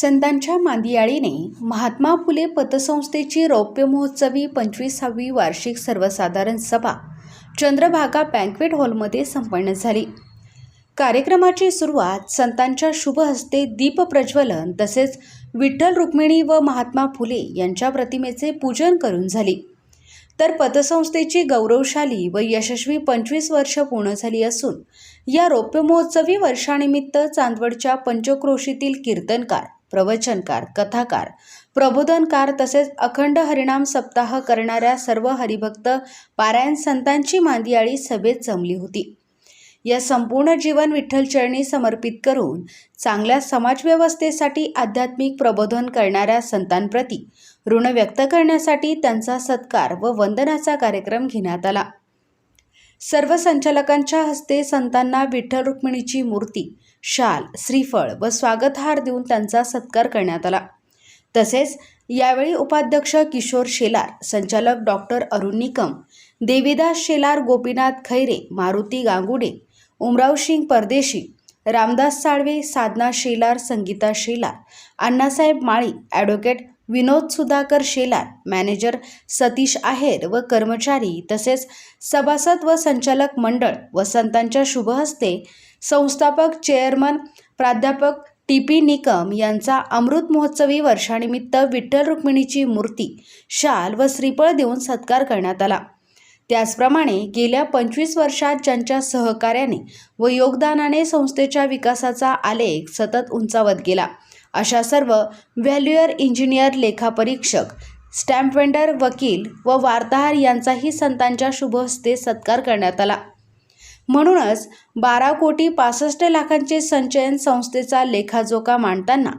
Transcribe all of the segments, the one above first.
संतांच्या मांदियाळीने महात्मा फुले पतसंस्थेची रौप्य महोत्सवी 25वी वार्षिक सर्वसाधारण सभा चंद्रभागा बँक्वेट हॉलमध्ये संपन्न झाली। कार्यक्रमाची सुरुवात संतांच्या शुभ हस्ते दीप प्रज्वलन तसेच विठ्ठल रुक्मिणी व महात्मा फुले यांच्या प्रतिमेचे पूजन करून झाली। तर पतसंस्थेची गौरवशाली व यशस्वी 25 वर्ष पूर्ण झाली असून या रौप्य महोत्सवी वर्षानिमित्त चांदवडच्या पंचक्रोशीतील कीर्तनकार, प्रवचनकार, कथाकार, प्रबोधनकार तसेच अखंड हरिनाम सप्ताह करणाऱ्या सर्व हरिभक्त पारायण संतांची मांदियाळी सभेत जमली होती। या संपूर्ण जीवन विठ्ठलचरणी समर्पित करून चांगल्या समाजव्यवस्थेसाठी आध्यात्मिक प्रबोधन करणाऱ्या संतांप्रती ऋण व्यक्त करण्यासाठी त्यांचा सत्कार व वंदनाचा कार्यक्रम घेण्यात आला। सर्व संचालकांच्या हस्ते संतांना विठ्ठल रुक्मिणीची मूर्ती, शाल, श्रीफळ व स्वागतहार देऊन त्यांचा सत्कार करण्यात आला। तसेच यावेळी उपाध्यक्ष किशोर शेलार, संचालक डॉक्टर अरुण निकम, देवीदास शेलार, गोपीनाथ खैरे, मारुती गांगुडे, उमराव सिंग परदेशी, रामदास साळवे, साधना शेलार, संगीता शेलार, अण्णासाहेब माळी, ॲडव्होकेट विनोद सुधाकर शेलार, मॅनेजर सतीश आहेर व कर्मचारी तसेच सभासद व संचालक मंडळ व संतांच्या शुभहस्ते संस्थापक चेअरमन प्राध्यापक TP निकम यांचा अमृत महोत्सवी वर्षानिमित्त विठ्ठल रुक्मिणीची मूर्ती, शाल व श्रीफळ देऊन सत्कार करण्यात आला। त्याचप्रमाणे गेल्या 25 वर्षात ज्यांच्या सहकार्याने व योगदानाने संस्थेच्या विकासाचा आलेख सतत उंचावत गेला अशा सर्व व्हॅल्युअर इंजिनियर, लेखापरीक्षक, स्टॅम्प वेंडर, वकील व वार्ताहर यांचाही संतांच्या शुभहस्ते सत्कार करण्यात आला। म्हणूनच 12,65,00,000चे संचयन संस्थेचा लेखाजोखा मांडताना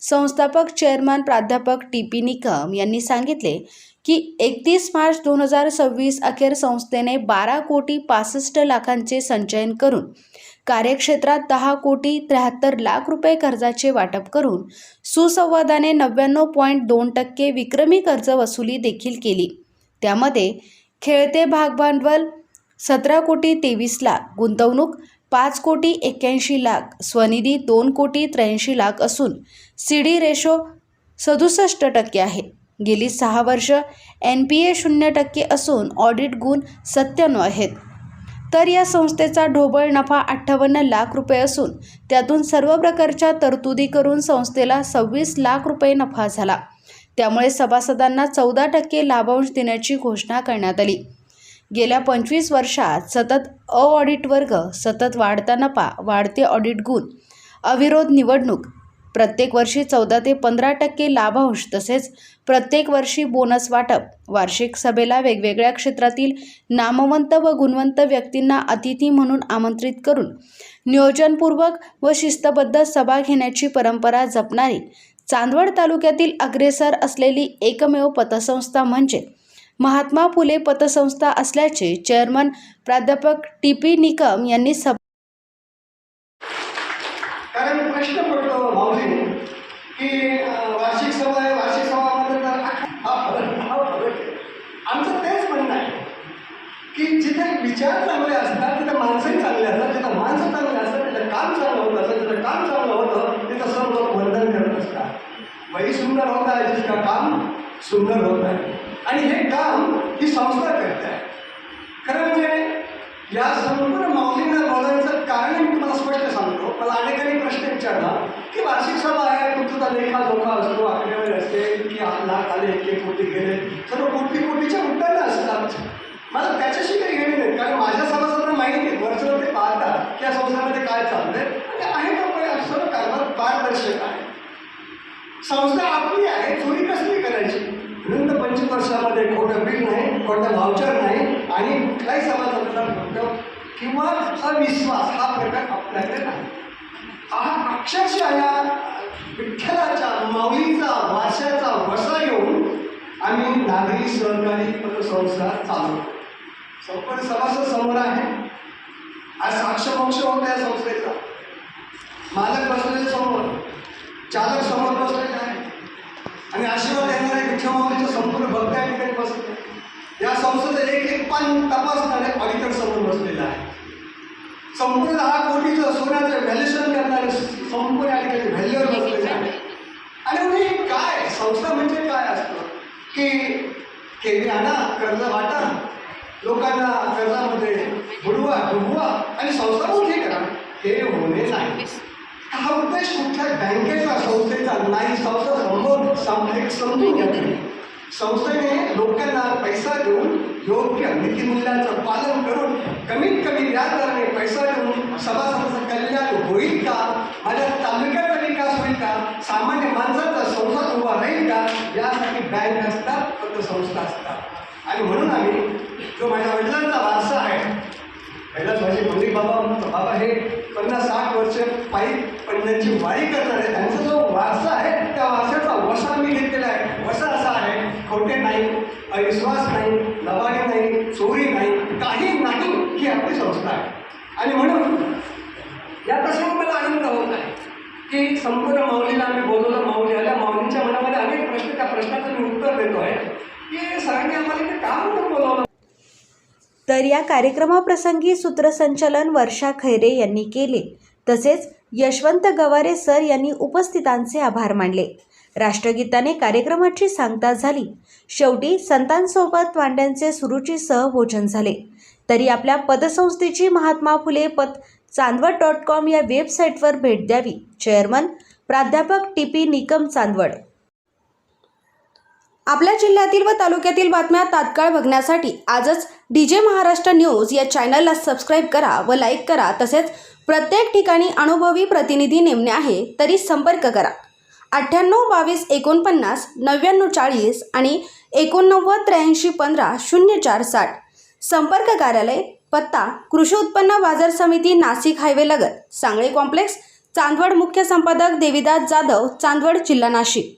संस्थापक चेअरमन प्राध्यापक TP निकम यांनी सांगितले की 31 मार्च 2026 अखेर संस्थेने 12,65,00,000चे संचयन करून कार्यक्षेत्रात 10,73,00,000 रुपये कर्जाचे वाटप करून सुसंवादाने 99.2% विक्रमी कर्ज वसुली देखील केली। त्यामध्ये खेळते भागभांडवल 17,23,00,000, गुंतवणूक 5,81,00,000, स्वनिधी 2,83,00,000 असून CD रेशो 67% आहे। गेली 6 वर्ष NPA 0% असून ऑडिट गुण 97 आहेत। तर या संस्थेचा ढोबळ नफा 58 लाख रुपये असून त्यातून सर्व प्रकारच्या तरतुदी करून संस्थेला 26 लाख रुपये नफा झाला। त्यामुळे सभासदांना 14% लाभांश देण्याची घोषणा करण्यात आली। गेल्या 25 वर्षात सतत ऑडिट वर्ग, सतत वाढता नफा, वाढते ऑडिट गुण, अविरोध निवडणूक, प्रत्येक वर्षी 14 ते 15% लाभांश तसेच प्रत्येक वर्षी बोनस वाटप, वार्षिक सभेला वेगवेगळ्या क्षेत्रातील नामवंत व गुणवंत व्यक्तींना अतिथी म्हणून आमंत्रित करून नियोजनपूर्वक व शिस्तबद्ध सभा घेण्याची परंपरा जपणारी चांदवड तालुक्यातील अग्रेसर असलेली एकमेव पतसंस्था म्हणजे महात्मा फुले पतसंस्था असल्याचे चेअरमन प्राध्यापक TP निकम यांनी कारण प्रश्न पडतो माऊली की वार्षिक सभा आहे, वार्षिक सभामध्ये आमचं तेच म्हणणं आहे की जिथे विचार चांगले असतात तिथे माणसंही चांगले असतात, जिथं माणसं चांगले असतात तिथं काम चांगलं होत असतं, जिथं काम चांगलं होतं तिथं सर्व लोक वंदन करत असतात। वही सुंदर होता है जिसका काम सुंदर होता है आणि हे काम ही संस्था करते आहे। खरं म्हणजे या संपूर्ण माऊलींना बोलायचं कारण मी तुम्हाला स्पष्ट सांगतो। मला अनेकांनी प्रश्न विचारला की वार्षिक सभा आहे, तुमचा लेखाजोखा असतो, आकडेवारी असते की 8 लाख आले, 1 कोटी गेले, सर्व कोटीच्या उत्पन्न असतात। मला त्याच्याशी काही घेणे नाही, कारण माझ्या सभासदांना माहिती आहे, वरचं ते पाहतात की या संस्थेमध्ये काय चाललंय आणि आहे का सर्व कारभार पारदर्शक आहे। संस्था आपली आहे, चोरी कसली करायची? नंतर 25 वर्षामध्ये खोटं बिल नाही, खोटं व्हाउचर नाही आणि कुठलाही सभासदांचा खोटं किंवा अविश्वास हा प्रकार आपल्याकडे नाही। हा अक्षरशः या विठ्ठलाच्या माऊलीचा वारशाचा वसा येऊन आम्ही नागरी सहकारी पतसंस्था चालवतो। संपूर्ण सभासद समोर आहे, आज साक्षमोक्ष होत आहे संस्थेचा, मालक बसलेले समोर, चालक समोर बसलेले आहे आणि आशीर्वाद देणारे विठ्ठल माऊलीचं संपूर्ण भक्त या ठिकाणी बसले। या संस्थेचं एक पान तपासणारे ऑडिटर समोर बसलेलं आहे। संपूर्ण 10 कोटीचं सोन्याचं व्हॅल्युएशन करणारे संपूर्ण या ठिकाणी व्हॅल्यूवर बसलेले आहे। आणि म्हणजे काय संस्था म्हणजे काय असतं की केली आणा कर्ज वाटा लोकांना कर्जामध्ये बुडवा डुबवा आणि संस्था मोठी करा, हे होणे नाही. हा उद्देश कुठल्या बँकेचा संस्थेचा नाही. संस्था समजून घ्या. संस्थेने लोकांना पैसा देऊन योग्य नीतिमूल्यांचं पालन करून कमीत कमी व्याजदराने पैसा देऊन सभासदांचं कल्याण होईल का, माझ्या तालुक्याचा विकास होईल का, सामान्य माणसाचा संसार उभा राहील का, यासाठी बँक असतात, पतसंस्था असतात. आणि म्हणून आम्ही जो माझ्या वडिलांचा वारसा आहे, पहिलाच माझे मम्मी बाबा हे 50-60 वर्ष पायी पडण्याची वारी करणार आहे. त्यांचा जो वारसा आहे त्या वारशाचा वसा मी घेतलेला आहे. वसा असा आहे, खोटे नाही, अविश्वास नाही, लबाडी नाही, चोरी नाही, काही नाही, ही आपली संस्था आहे. आणि म्हणून या प्रसंगी मला आनंद होत आहे की संपूर्ण माऊलीला आम्ही बोलवलं. माऊली आल्या. माऊलींच्या मनामध्ये अनेक प्रश्न, त्या प्रश्नाचं मी उत्तर देतो आहे की सरांनी आम्हाला इथे का म्हणून बोलावलं. तर या कार्यक्रमाप्रसंगी सूत्रसंचालन वर्षा खैरे यांनी केले. तसेच यशवंत गवारे सर यांनी उपस्थितांचे आभार मानले. राष्ट्रगीताने कार्यक्रमाची सांगता झाली. शेवटी संतांसोबत वांड्यांचे सुरुची सहभोजन झाले. तरी आपल्या पतसंस्थेची महात्मा फुले पत चांदवड.com या वेबसाईटवर भेट द्यावी. चेअरमन प्राध्यापक TP निकम चांदवड. आपल्या जिल्ह्यातील व तालुक्यातील बातम्या तात्काळ बघण्यासाठी आजच DJ महाराष्ट्र न्यूज या चॅनलला सबस्क्राईब करा व लाईक करा. तसेच प्रत्येक ठिकाणी अनुभवी प्रतिनिधी नेमणे आहे तरी संपर्क करा 98 22 49 99 40 आणि 89 83 15 04 60. संपर्क कार्यालय पत्ता कृषी उत्पन्न बाजार समिती नाशिक हायवे लगत सांगळे कॉम्प्लेक्स चांदवड. मुख्य संपादक देविदास जाधव चांदवड जिल्हा नाशिक.